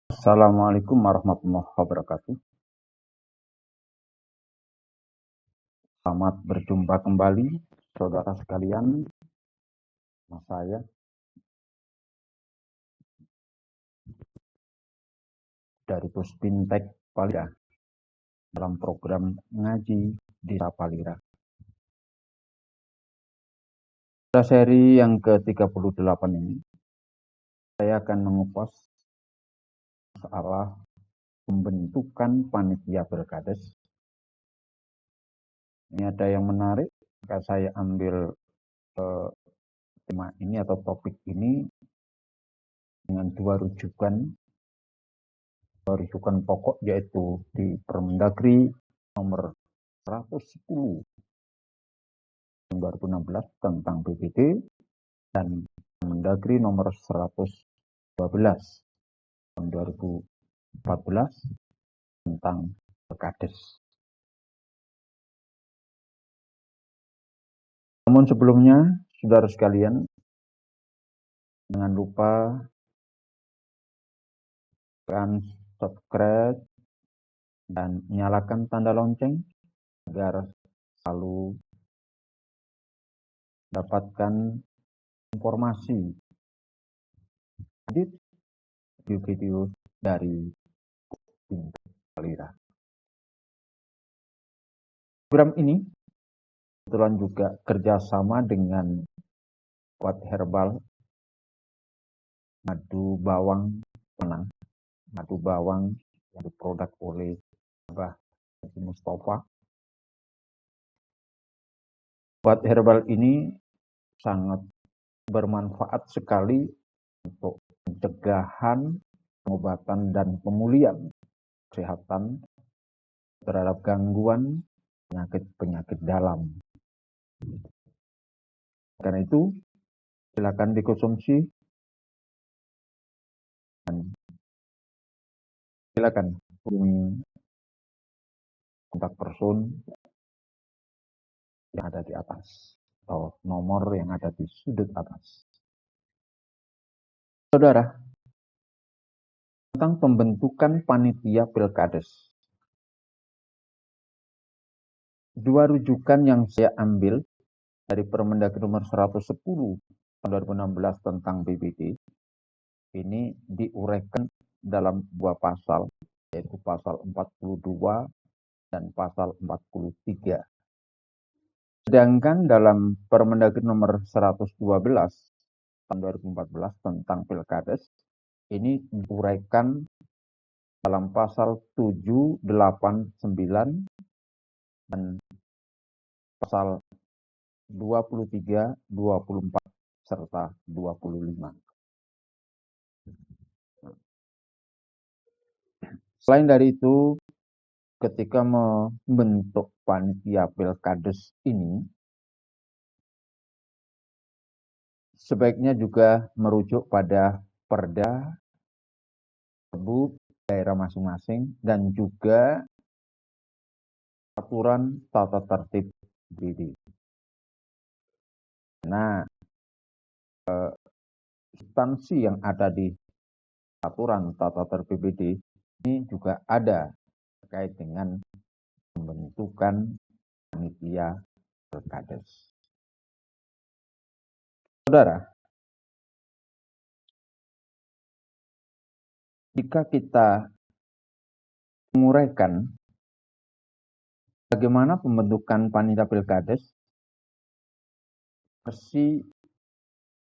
Assalamualaikum warahmatullahi wabarakatuh. Selamat berjumpa kembali, saudara sekalian. Nama saya dari Puspintek Palira dalam program ngaji di Palira. Pada seri yang ke-38 ini, saya akan mengupas masalah pembentukan panitia Pilkades. Ini ada yang menarik, maka saya ambil tema ini atau topik ini dengan dua rujukan pokok, yaitu di Permendagri nomor 110 tahun 2016 tentang PPD dan Permendagri nomor 112 tahun 2014 tentang Pilkades. Namun sebelumnya, saudara sekalian, jangan lupa tekan subscribe dan nyalakan tanda lonceng agar selalu dapatkan informasi video-video dari Palira. Program ini kebetulan juga kerjasama dengan Kuat Herbal Madu Bawang Penang. Madu bawang yang diproduk oleh Mbah Haji Mustafa. Kuat Herbal ini sangat bermanfaat sekali untuk pencegahan, pengobatan, dan pemulihan kesehatan terhadap gangguan penyakit-penyakit dalam. Karena itu, silakan dikonsumsi dan silakan hubungi kontak person yang ada di atas atau nomor yang ada di sudut atas. Saudara, tentang pembentukan panitia Pilkades. Dua rujukan yang saya ambil dari Permendagri nomor 110 tahun 2016 tentang PPD ini diuraikan dalam dua pasal, yaitu pasal 42 dan pasal 43. Sedangkan dalam Permendagri nomor 112 tahun 2014 tentang Pilkades ini diuraikan dalam pasal 7, 8, 9 dan pasal 23, 24 serta 25. Selain dari itu, ketika membentuk panitia Pilkades ini, sebaiknya juga merujuk pada perda daerah masing-masing dan juga aturan tata tertib PPD. Nah, substansi yang ada di aturan tata tertib PPD ini juga ada terkait dengan pembentukan panitia Pilkades. Saudara, jika kita menguraikan bagaimana pembentukan panitia Pilkades, versi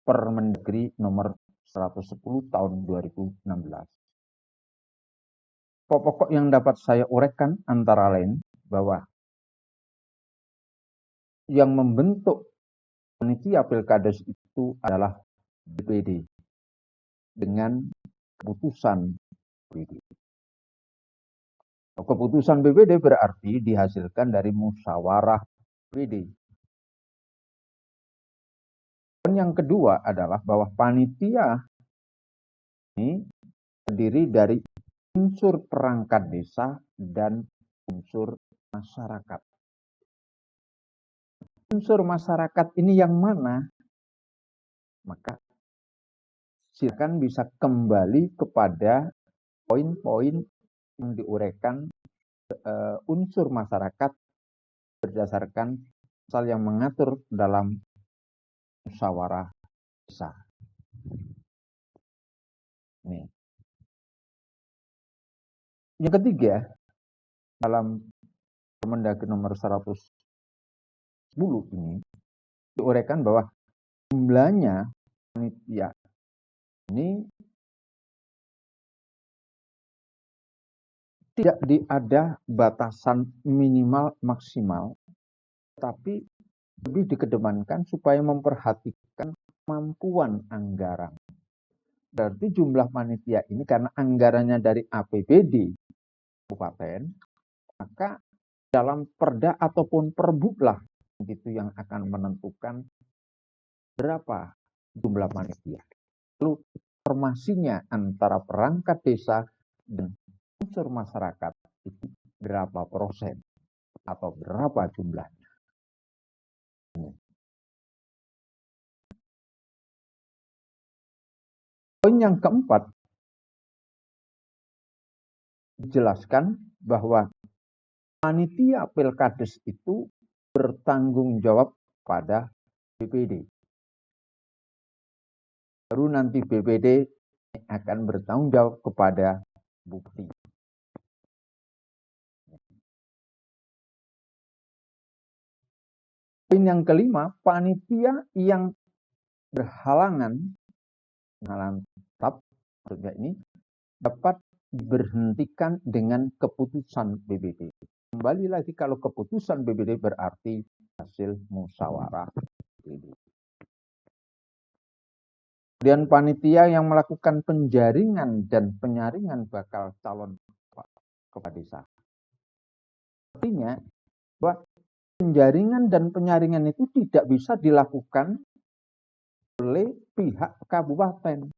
Permendagri nomor 110 tahun 2016. Pokok yang dapat saya uraikan antara lain bahwa yang membentuk panitia Pilkades itu adalah BPD dengan keputusan BPD. Keputusan BPD berarti dihasilkan dari musyawarah BPD. Dan yang kedua adalah bahwa panitia ini terdiri dari unsur perangkat desa dan unsur masyarakat. Unsur masyarakat ini yang mana? Maka silakan bisa kembali kepada poin-poin yang diuraikan unsur masyarakat berdasarkan pasal yang mengatur dalam musyawarah desa. Nih. Yang ketiga, dalam Permendagri nomor 110 ini diuraikan bahwa jumlahnya panitia ini tidak ada batasan minimal maksimal, tapi lebih dikedepankan supaya memperhatikan kemampuan anggaran. Berarti jumlah panitia ini karena anggarannya dari APBD kabupaten, maka dalam perda ataupun perbuk lah itu yang akan menentukan berapa jumlah panitia. Lalu formasinya antara perangkat desa dan unsur masyarakat itu berapa persen atau berapa jumlahnya. Poin yang keempat, dijelaskan bahwa panitia Pilkades itu bertanggung jawab pada BPD. Baru nanti BPD akan bertanggung jawab kepada bupati. Poin yang kelima, panitia yang berhalangan tetap maksudnya ini dapat diberhentikan dengan keputusan BPD. Kembali lagi kalau keputusan BPD berarti hasil musyawarah BPD. Kemudian panitia yang melakukan penjaringan dan penyaringan bakal calon kepala desa. Artinya bahwa penjaringan dan penyaringan itu tidak bisa dilakukan oleh pihak kabupaten,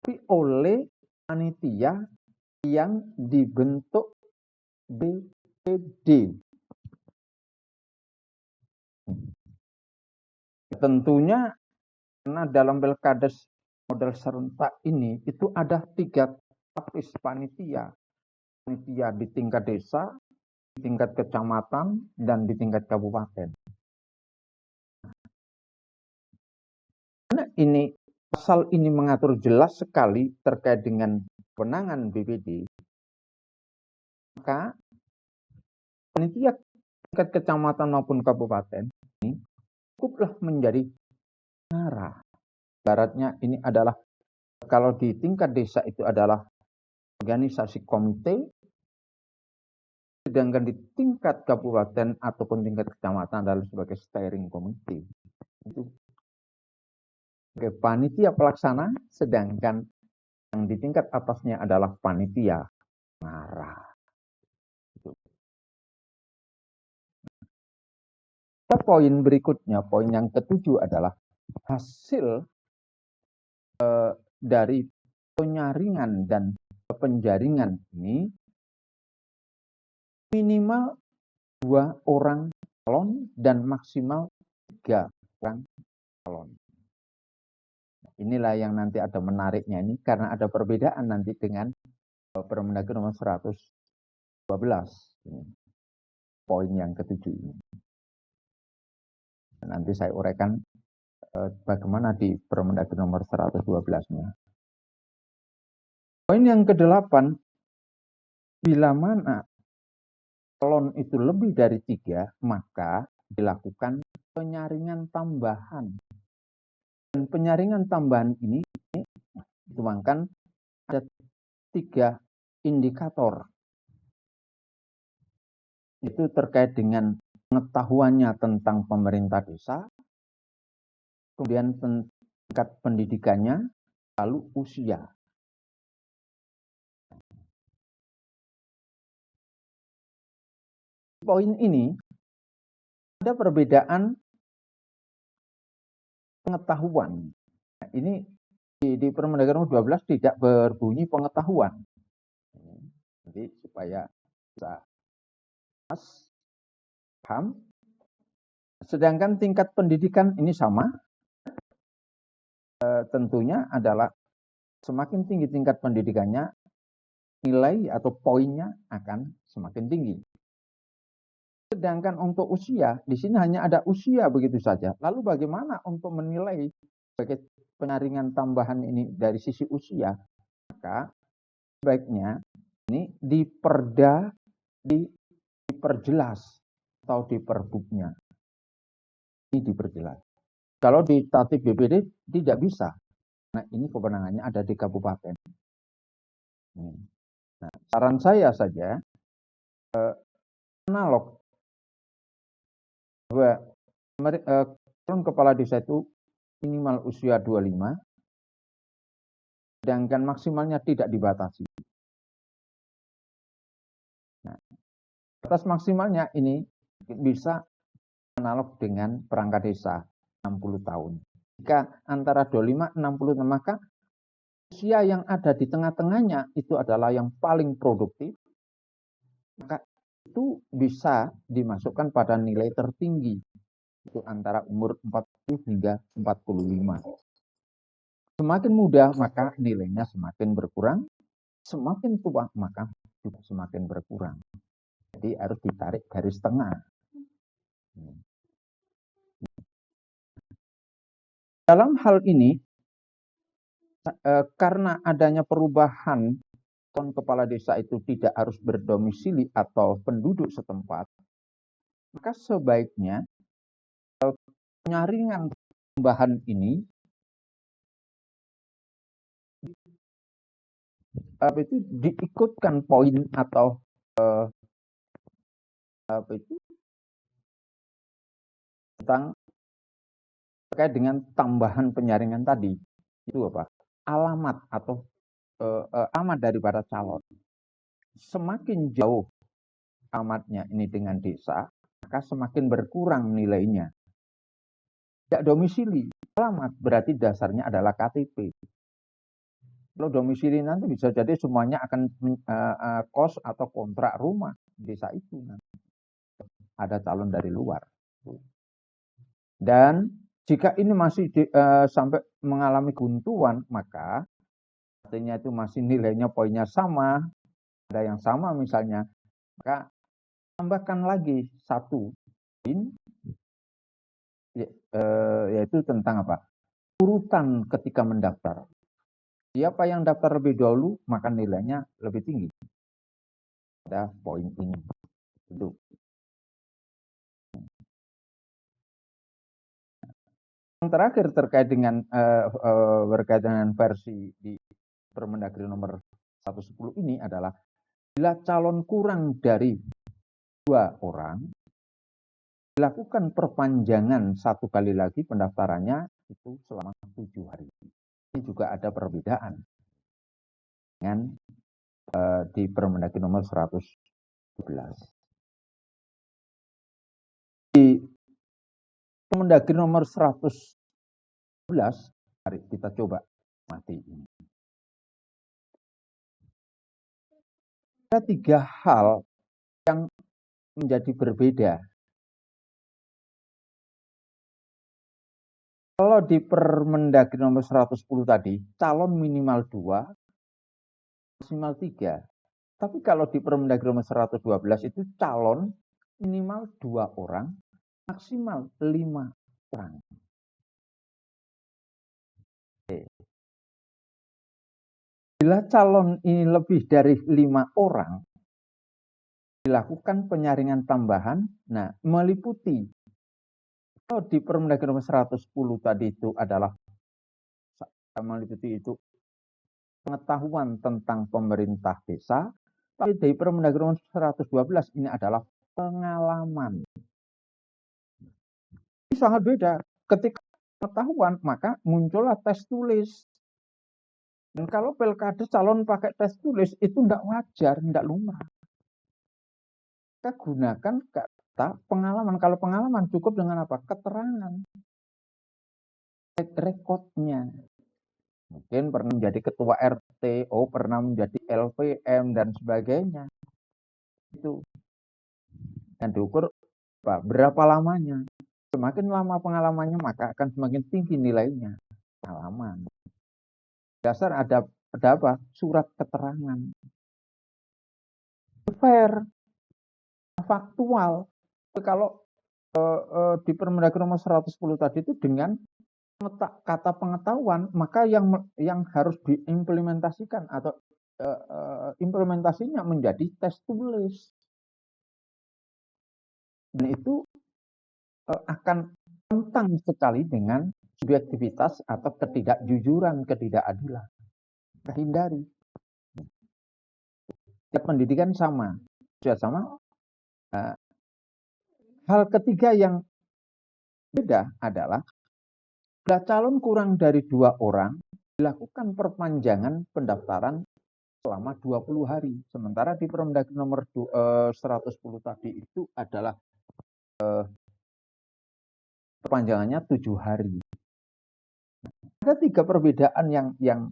tapi oleh panitia yang dibentuk BPD. Tentunya karena dalam Pilkades model serentak ini itu ada 3 lapis panitia. Panitia di tingkat desa, di tingkat kecamatan, dan di tingkat kabupaten. Karena ini pasal ini mengatur jelas sekali terkait dengan kewenangan BPD, maka panitia tingkat kecamatan maupun kabupaten ini cukuplah menjadi pengarah. Baratnya ini adalah kalau di tingkat desa itu adalah organisasi komite, sedangkan di tingkat kabupaten ataupun tingkat kecamatan adalah sebagai steering committee. Itu sebagai panitia pelaksana, sedangkan yang di tingkat atasnya adalah panitia pengarah. Poin berikutnya, poin yang ke-7 adalah hasil dari penyaringan dan penjaringan ini minimal 2 orang calon dan maksimal 3 orang calon. Inilah yang nanti ada menariknya ini karena ada perbedaan nanti dengan Permendagri nomor 112. Poin yang ke-7 ini. Nanti saya uraikan bagaimana di Permendagri nomor 112-nya. Poin yang ke-8, bila mana calon itu lebih dari 3, maka dilakukan penyaringan tambahan. Dan penyaringan tambahan ini dituangkan ada 3 indikator. Itu terkait dengan pengetahuannya tentang pemerintah desa, kemudian tingkat pendidikannya, lalu usia. Poin ini ada perbedaan pengetahuan. Nah, ini di Permendagri nomor 12 tidak berbunyi pengetahuan. Jadi supaya bisa paham. Sedangkan tingkat pendidikan ini sama. Tentunya adalah semakin tinggi tingkat pendidikannya, nilai atau poinnya akan semakin tinggi. Sedangkan untuk usia, di sini hanya ada usia begitu saja. Lalu bagaimana untuk menilai sebagai penyaringan tambahan ini dari sisi usia? Maka sebaiknya ini diperjelas atau diperbuknya. Ini diperjelas. Kalau di tatip BPD tidak bisa. Nah, ini kewenangannya ada di kabupaten. Nah, saran saya saja analog bahwa calon kepala desa itu minimal usia 25, sedangkan maksimalnya tidak dibatasi. Nah, batas maksimalnya ini bisa analog dengan perangkat desa 60 tahun. Jika antara 25 60 maka usia yang ada di tengah-tengahnya itu adalah yang paling produktif, maka itu bisa dimasukkan pada nilai tertinggi, itu antara umur 40 hingga 45. Semakin muda maka nilainya semakin berkurang, semakin tua maka juga semakin berkurang. Jadi harus ditarik garis tengah. Dalam hal ini, karena adanya perubahan calon kepala desa itu tidak harus berdomisili atau penduduk setempat, maka sebaiknya penyaringan tambahan ini itu diikutkan poin atau tentang terkait dengan tambahan penyaringan tadi. Itu apa? Alamat atau alamat daripada calon. Semakin jauh alamatnya ini dengan desa, maka semakin berkurang nilainya. Tidak domisili, alamat berarti dasarnya adalah KTP. Kalau domisili nanti bisa jadi semuanya akan kos atau kontrak rumah desa itu. Ada calon dari luar. Dan jika ini masih sampai mengalami buntuan, maka artinya itu masih nilainya poinnya sama, ada yang sama misalnya, maka tambahkan lagi satu poin, yaitu tentang apa? Urutan ketika mendaftar. Siapa yang daftar lebih dahulu, maka nilainya lebih tinggi. Ada poin ini. Itu. Yang terakhir terkait dengan berkaitan dengan versi di Permendagri nomor 110 ini adalah bila calon kurang dari 2 orang, dilakukan perpanjangan 1 kali lagi pendaftarannya itu selama 7 hari. Ini juga ada perbedaan dengan di Permendagri nomor 111. Di Permendagri nomor 111, mari kita coba mati ini. Ada 3 hal yang menjadi berbeda. Kalau di Permendagri nomor 110 tadi, calon minimal 2, maksimal 3. Tapi kalau di Permendagri nomor 112 itu calon minimal 2 orang, maksimal 5 orang. Bila calon ini lebih dari 5 orang, dilakukan penyaringan tambahan, nah meliputi. Kalau di Permendagri nomor 110 tadi itu adalah meliputi itu pengetahuan tentang pemerintah desa, tapi dari Permendagri nomor 112 ini adalah pengalaman. Ini sangat beda. Ketika pengetahuan, maka muncullah tes tulis. Dan kalau pilkada calon pakai tes tulis itu tidak wajar, tidak lumrah. Kita gunakan kata pengalaman. Kalau pengalaman cukup dengan apa? Keterangan. Rekodnya. Mungkin pernah menjadi ketua RT, pernah menjadi LPM, dan sebagainya. Itu. Dan diukur berapa lamanya. Semakin lama pengalamannya, maka akan semakin tinggi nilainya. Pengalaman. Dasar ada apa? Surat keterangan. fair, faktual. Kalau di Permendagri nomor 110 tadi itu dengan kata pengetahuan, maka yang harus diimplementasikan atau implementasinya menjadi tes tulis. Dan itu akan tentang sekali dengan subjektivitas atau ketidakjujuran, ketidakadilan. Hindari. Pendidikan sama, sudah sama. Hal ketiga yang beda adalah bila calon kurang dari 2 orang dilakukan perpanjangan pendaftaran selama 20 hari. Sementara di Permendagri nomor 110 tadi itu adalah perpanjangannya 7 hari. Ada 3 perbedaan yang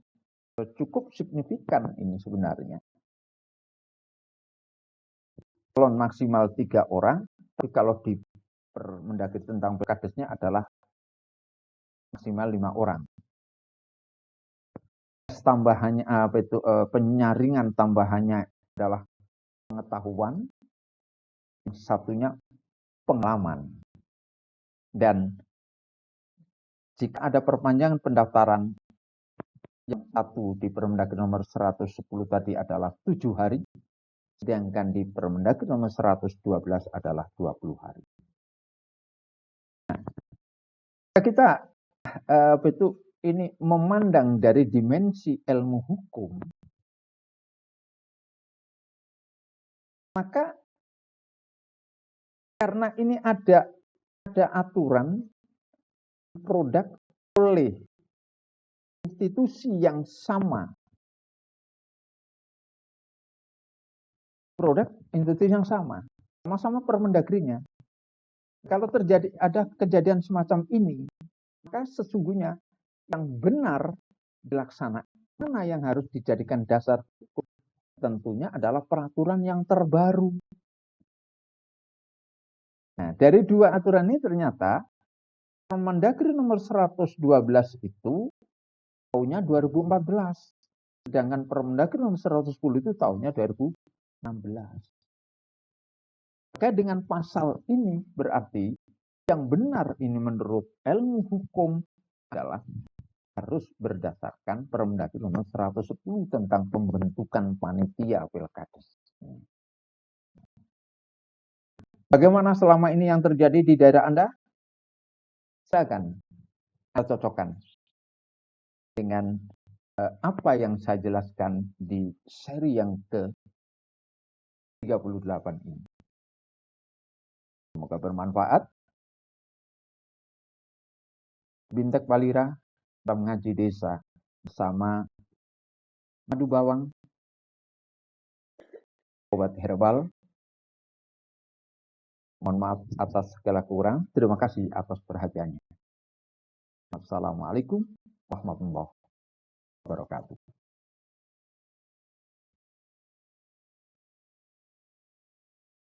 cukup signifikan ini sebenarnya. Calon maksimal 3 orang, tapi kalau di Permendagri tentang Perkadesnya adalah maksimal 5 orang. Tambahannya penyaringan tambahannya adalah pengetahuan, satunya pengalaman. Dan jika ada perpanjangan pendaftaran, yang satu di Permendagri nomor 110 tadi adalah 7 hari, sedangkan di Permendagri nomor 112 adalah 20 hari. Nah, kita ini memandang dari dimensi ilmu hukum, maka karena ini ada aturan produk oleh institusi yang sama, produk institusi yang sama-sama Permendagrinya. Kalau ada kejadian semacam ini, maka sesungguhnya yang benar dilaksanakan, mana yang harus dijadikan dasar hukum, tentunya adalah peraturan yang terbaru. Nah, dari 2 aturan ini ternyata Permendagri nomor 112 itu tahunnya 2014, sedangkan Permendagri nomor 110 itu tahunnya 2016. Terkait dengan pasal ini berarti yang benar ini menurut ilmu hukum adalah harus berdasarkan Permendagri nomor 110 tentang pembentukan panitia Pilkades. Bagaimana selama ini yang terjadi di daerah Anda? Silakan saya cocokkan dengan apa yang saya jelaskan di seri yang ke-38 ini. Semoga bermanfaat. Bintek Balira, mengaji desa bersama madu bawang, obat herbal. Mohon maaf atas segala kurang. Terima kasih atas perhatiannya. Assalamualaikum warahmatullahi wabarakatuh.